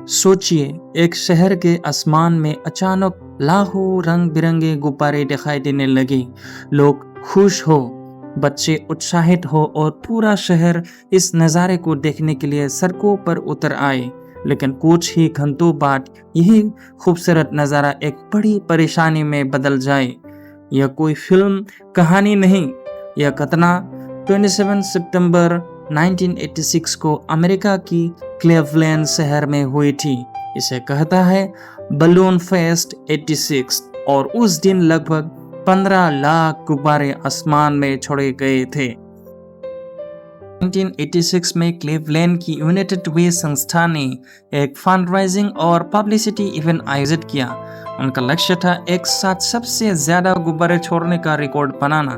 सोचिए, एक शहर के आसमान में अचानक लाखों रंग बिरंगे गुब्बारे दिखाई देने लगे। लोग खुश हो, बच्चे उत्साहित हो और पूरा शहर इस नज़ारे को देखने के लिए सड़कों पर उतर आए। लेकिन कुछ ही घंटों बाद यही खूबसूरत नज़ारा एक बड़ी परेशानी में बदल जाए। यह कोई फिल्म कहानी नहीं, यह घटना 27 सितंबर 1986 को अमेरिका की क्लीवलैंड शहर में हुई थी। इसे कहता है बलून फेस्ट 86 और उस दिन लगभग 15 लाख गुब्बारे आसमान में छोड़े गए थे। 1986 में क्लीवलैंड की यूनाइटेड वे संस्था ने एक फंडराइजिंग और पब्लिसिटी इवेंट आयोजित किया। उनका लक्ष्य था एक साथ सबसे ज्यादा गुब्बारे छोड़ने का रिकॉर्ड बनाना।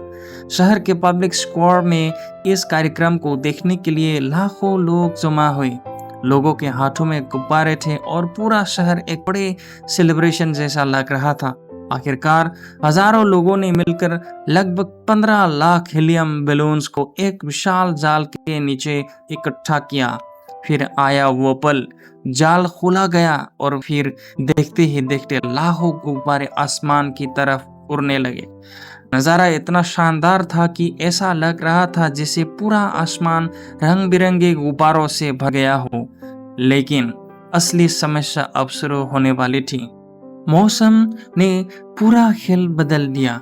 शहर के पब्लिक स्क्वायर में इस कार्यक्रम को देखने के लिए लाखों लोग जमा हुए। लोगों के हाथों में गुब्बारे थे और पूरा शहर एक बड़े सेलिब्रेशन जैसा लग रहा था। आखिरकार हजारों लोगों ने मिलकर लगभग 15 लाख हीलियम बैलून्स को एक विशाल जाल के नीचे इकट्ठा किया। फिर आया वो पल, जाल खोला गया और फिर देखते ही देखते लाखों गुब्बारे आसमान की तरफ उड़ने लगे। नज़ारा इतना शानदार था कि ऐसा लग रहा था जैसे पूरा आसमान रंग बिरंगे गुब्बारों से भर गया हो। लेकिन असली समस्या अब शुरू होने वाली थी। मौसम ने पूरा खेल बदल दिया।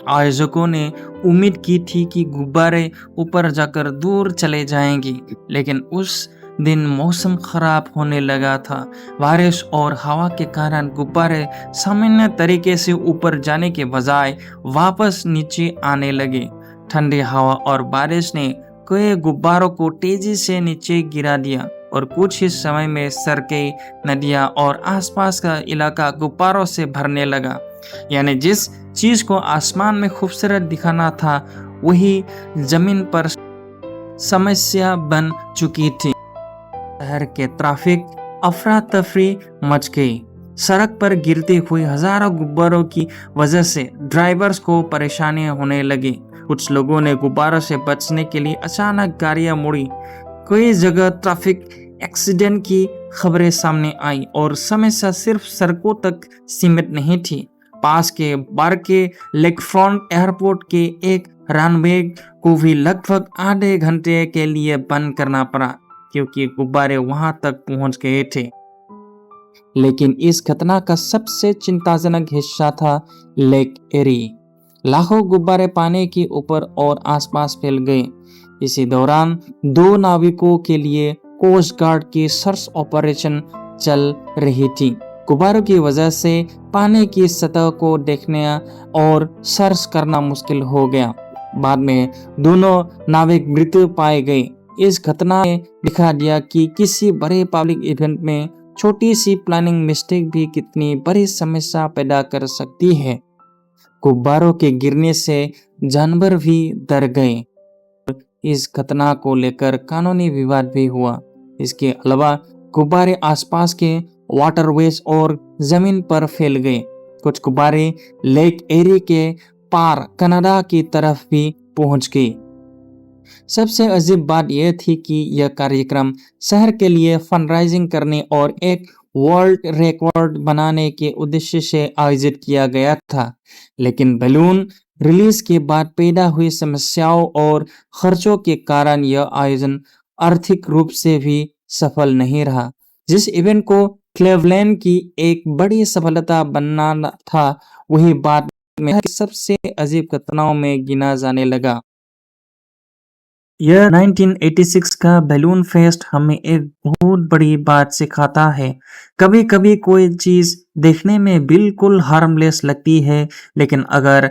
आयोजकों ने उम्मीद की थी कि गुब्बारे ऊपर जाकर दूर चले जाएंगे, लेकिन उस दिन मौसम खराब होने लगा था। बारिश और हवा के कारण गुब्बारे सामान्य तरीके से ऊपर जाने के बजाय वापस नीचे आने लगे। ठंडी हवा और बारिश ने कई गुब्बारों को तेजी से नीचे गिरा दिया और कुछ ही समय में सड़कें, नदियां और आसपास का इलाका गुब्बारों से भरने लगा। यानी जिस चीज को आसमान में खूबसूरत दिखाना था, वही जमीन पर समस्या बन चुकी थी। शहर के ट्रैफिक अफरा तफरी मच गई। सड़क पर गिरती हुई हजारों गुब्बारों की वजह से ड्राइवर्स को परेशानी होने लगी। कुछ लोगों ने गुब्बारों से बचने के लिए अचानक गाड़ियां मोड़ी। कई जगह ट्रैफिक एक्सीडेंट की खबरें सामने आई और समस्या सिर्फ सड़कों तक सीमित नहीं थी। पास के बार के लेकफ्रंट एयरपोर्ट के एक रनवे को भी लगभग आधे घंटे के लिए बंद करना पड़ा, क्योंकि गुब्बारे वहां तक पहुंच गए थे। लेकिन इस घटना का सबसे चिंताजनक हिस्सा था लेक एरी। लाखों गुब्बारे पानी के ऊपर और आसपास फैल गए। इसी दौरान 2 नाविकों के लिए कोस्ट गार्ड की सर्च ऑपरेशन चल रही थी। गुब्बारों की वजह से पानी की सतह को देखने और सर्च करना मुश्किल हो गया। बाद में दोनों नाविक मृत पाए गए। इस घटना ने दिखा दिया कि किसी बड़े पब्लिक इवेंट में छोटी सी प्लानिंग मिस्टेक भी कितनी बड़ी समस्या पैदा कर सकती है। गुब्बारों के गिरने से जानवर भी डर गए। इस घटना को लेकर कानूनी विवाद भी हुआ। इसके अलावा गुब्बारे आसपास के वाटरवेज और जमीन पर फैल गए। कुछ गुब्बारे लेक एरी के पार कनाडा की तरफ भी पहुंच गए। सबसे अजीब बात यह थी कि यह कार्यक्रम शहर के लिए फंडराइजिंग करने और एक वर्ल्ड रिकॉर्ड बनाने के उद्देश्य से आयोजित किया गया था। लेकिन बैलून रिलीज के बाद पैदा हुई समस्याओं और खर्चों के कारण यह आयोजन आर्थिक रूप से भी सफल नहीं रहा। जिस इवेंट को क्लीवलैंड की एक बड़ी सफलता बनना था, वही बाद में सबसे अजीब घटनाओं में गिना जाने लगा। यह 1986 का बैलून फेस्ट हमें एक बहुत बड़ी बात सिखाता है। कभी कभी कोई चीज देखने में बिल्कुल हार्मलेस लगती है, लेकिन अगर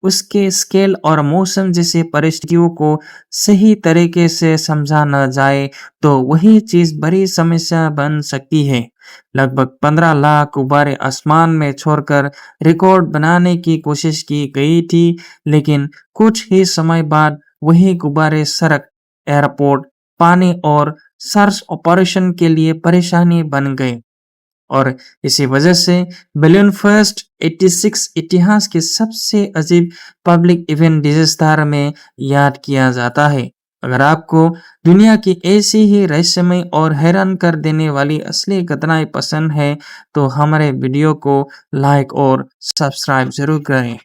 उसके स्केल और मौसम जैसे परिस्थितियों को सही तरीके से समझा न जाए तो वही चीज बड़ी समस्या बन सकती है। लगभग 15 लाख गुब्बारे आसमान में छोड़कर रिकॉर्ड बनाने की कोशिश की गई थी, लेकिन कुछ ही समय बाद वही गुब्बारे सड़क, एयरपोर्ट, पानी और सर्च ऑपरेशन के लिए परेशानी बन गए। और इसी वजह से बैलून फेस्ट 86 इतिहास के सबसे अजीब पब्लिक इवेंट डिजास्टर में याद किया जाता है। अगर आपको दुनिया की ऐसी ही रहस्यमय और हैरान कर देने वाली असली घटनाएं पसंद है तो हमारे वीडियो को लाइक और सब्सक्राइब जरूर करें।